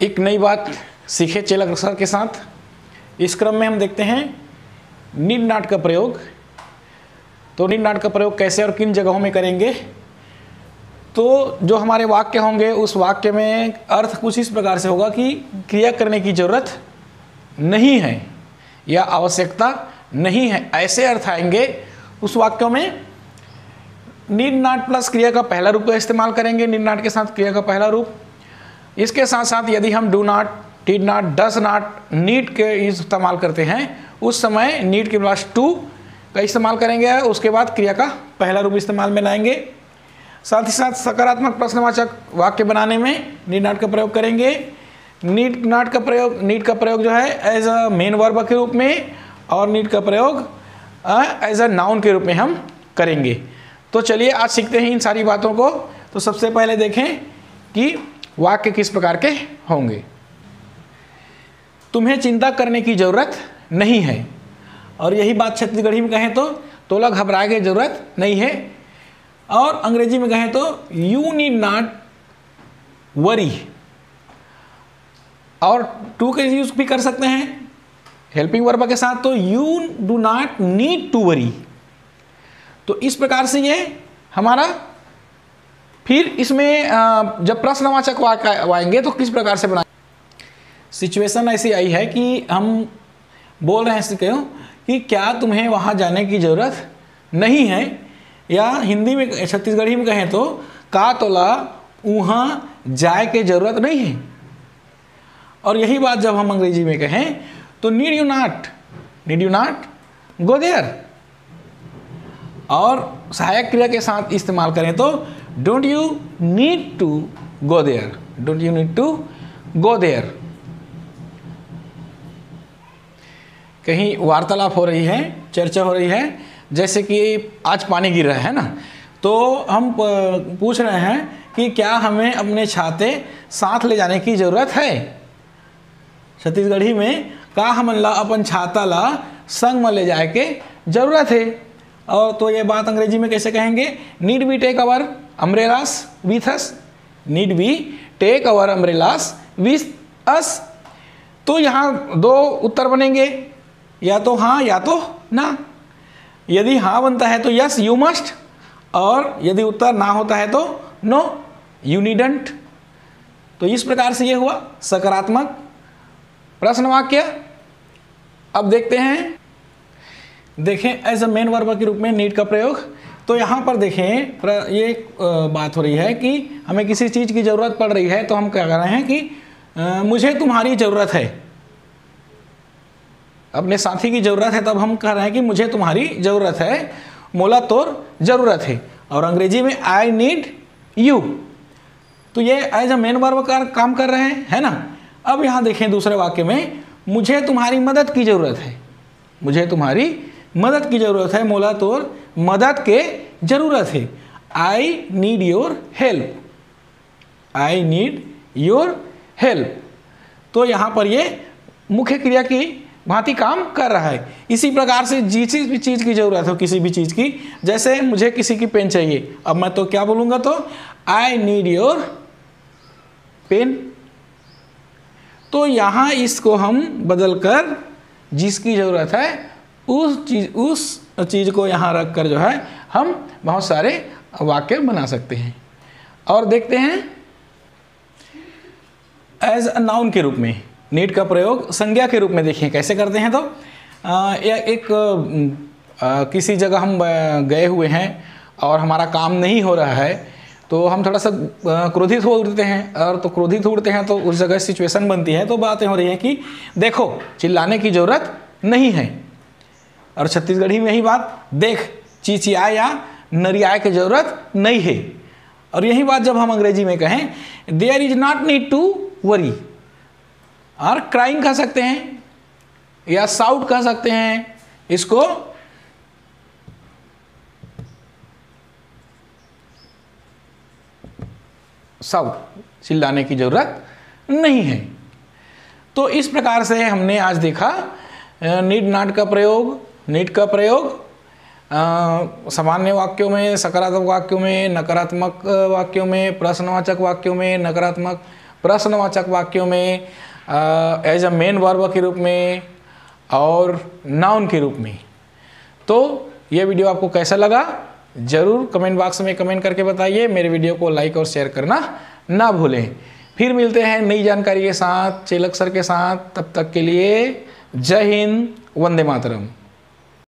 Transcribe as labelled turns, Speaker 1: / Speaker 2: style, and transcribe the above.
Speaker 1: एक नई बात सीखे चेलक सर के साथ। इस क्रम में हम देखते हैं नीड नॉट का प्रयोग। तो नीड नॉट का प्रयोग कैसे और किन जगहों में करेंगे। तो जो हमारे वाक्य होंगे उस वाक्य में अर्थ कुछ इस प्रकार से होगा कि क्रिया करने की जरूरत नहीं है या आवश्यकता नहीं है, ऐसे अर्थ आएंगे उस वाक्यों में। नीड नॉट प्लस क्रिया का पहला रूप का इस्तेमाल करेंगे, नीड नॉट के साथ क्रिया का पहला रूप। इसके साथ साथ यदि हम do not, did not, does not, need के इस्तेमाल करते हैं उस समय नीड के प्लस टू का इस्तेमाल करेंगे, उसके बाद क्रिया का पहला रूप इस्तेमाल में लाएंगे। साथ ही साथ सकारात्मक प्रश्नवाचक वाक्य बनाने में नीड नॉट का प्रयोग करेंगे। नीड का प्रयोग जो है एज अ मेन वर्ब के रूप में और नीड का प्रयोग एज अ नाउन के रूप में हम करेंगे। तो चलिए आज सीखते हैं इन सारी बातों को। तो सबसे पहले देखें कि वाक्य किस प्रकार के होंगे। तुम्हें चिंता करने की जरूरत नहीं है, और यही बात छत्तीसगढ़ी में कहें तो तोला घबराए की जरूरत नहीं है, और अंग्रेजी में कहें तो यू नीड नॉट वरी। और टू के यूज भी कर सकते हैं हेल्पिंग वर्ब के साथ, तो you do not need to worry. तो इस प्रकार से ये हमारा, फिर इसमें जब प्रश्नवाचक वाक्य आएंगे तो किस प्रकार से बनाएंगे। सिचुएशन ऐसी आई है कि हम बोल रहे हैं क्यों कि क्या तुम्हें वहाँ जाने की ज़रूरत नहीं है, या हिंदी में छत्तीसगढ़ी में कहें तो का तोला वहाँ जाए के जरूरत नहीं है। और यही बात जब हम अंग्रेजी में कहें तो need you not go there, और सहायक क्रिया के साथ इस्तेमाल करें तो don't you need to go there. कहीं वार्तालाप हो रही है, चर्चा हो रही है, जैसे कि आज पानी गिर रहा है ना, तो हम पूछ रहे हैं कि क्या हमें अपने छाते साथ ले जाने की ज़रूरत है। छत्तीसगढ़ी में का हमन ला अपन छाता ला संग में ले जाए के जरूरत है। और तो ये बात अंग्रेजी में कैसे कहेंगे, need we take our umbrellas with us, need we take our umbrellas with us. तो यहाँ दो उत्तर बनेंगे, या तो हाँ या तो ना। यदि हाँ बनता है तो यस यू मस्ट, और यदि उत्तर ना होता है तो नो यू नीडंट। तो इस प्रकार से ये हुआ सकारात्मक प्रश्न वाक्य। अब देखते हैं, देखें एज अ मेन वर्ब के रूप में नीड का प्रयोग। तो यहाँ पर देखें ये बात हो रही है कि हमें किसी चीज़ की ज़रूरत पड़ रही है, तो हम क्या कर रहे हैं कि मुझे तुम्हारी ज़रूरत है, अपने साथी की ज़रूरत है, तब हम कह रहे हैं कि मुझे तुम्हारी ज़रूरत है, मोला तोर ज़रूरत है। और अंग्रेजी में आई नीड यू। तो ये एज अ मेन वर्ब का काम कर रहे हैं, है ना। अब यहाँ देखें दूसरे वाक्य में मुझे तुम्हारी मदद की ज़रूरत है, मुझे तुम्हारी मदद की ज़रूरत है, मोला तोर मदद के ज़रूरत है। I need your help, I need your help. तो यहाँ पर ये मुख्य क्रिया की भांति काम कर रहा है। इसी प्रकार से जिस भी चीज़ की ज़रूरत हो, किसी भी चीज़ की, जैसे मुझे किसी की पेन चाहिए, अब मैं तो क्या बोलूँगा, तो आई नीड योर पेन। तो यहाँ इसको हम बदलकर जिसकी ज़रूरत है उस चीज़ को यहाँ रख कर जो है हम बहुत सारे वाक्य बना सकते हैं। और देखते हैं एज अ नाउन के रूप में नीड का प्रयोग संज्ञा के रूप में देखिए कैसे करते हैं। तो किसी जगह हम गए हुए हैं और हमारा काम नहीं हो रहा है, तो हम थोड़ा सा क्रोधित हो उठते हैं, और तो क्रोधित हो उठते हैं तो उस जगह सिचुएशन बनती है, तो बातें हो रही हैं कि देखो चिल्लाने की ज़रूरत नहीं है। और छत्तीसगढ़ी में यही बात, देख चिचियाए या नरियाए की ज़रूरत नहीं है। और यही बात जब हम अंग्रेजी में कहें there is not need to worry, और क्राइंग कह सकते हैं या साउट कह सकते हैं, इसको साउट, चिल्लाने की जरूरत नहीं है। तो इस प्रकार से हमने आज देखा नीड नॉट का प्रयोग, नीड का प्रयोग सामान्य वाक्यों में, सकारात्मक वाक्यों में, नकारात्मक वाक्यों में, प्रश्नवाचक वाक्यों में, नकारात्मक प्रश्नवाचक वाक्यों में, एज अ मेन वर्ब के रूप में और नाउन के रूप में। तो ये वीडियो आपको कैसा लगा ज़रूर कमेंट बॉक्स में कमेंट करके बताइए। मेरे वीडियो को लाइक और शेयर करना ना भूलें। फिर मिलते हैं नई जानकारी के साथ, चेलक सर के साथ। तब तक के लिए जय हिंद, वंदे मातरम।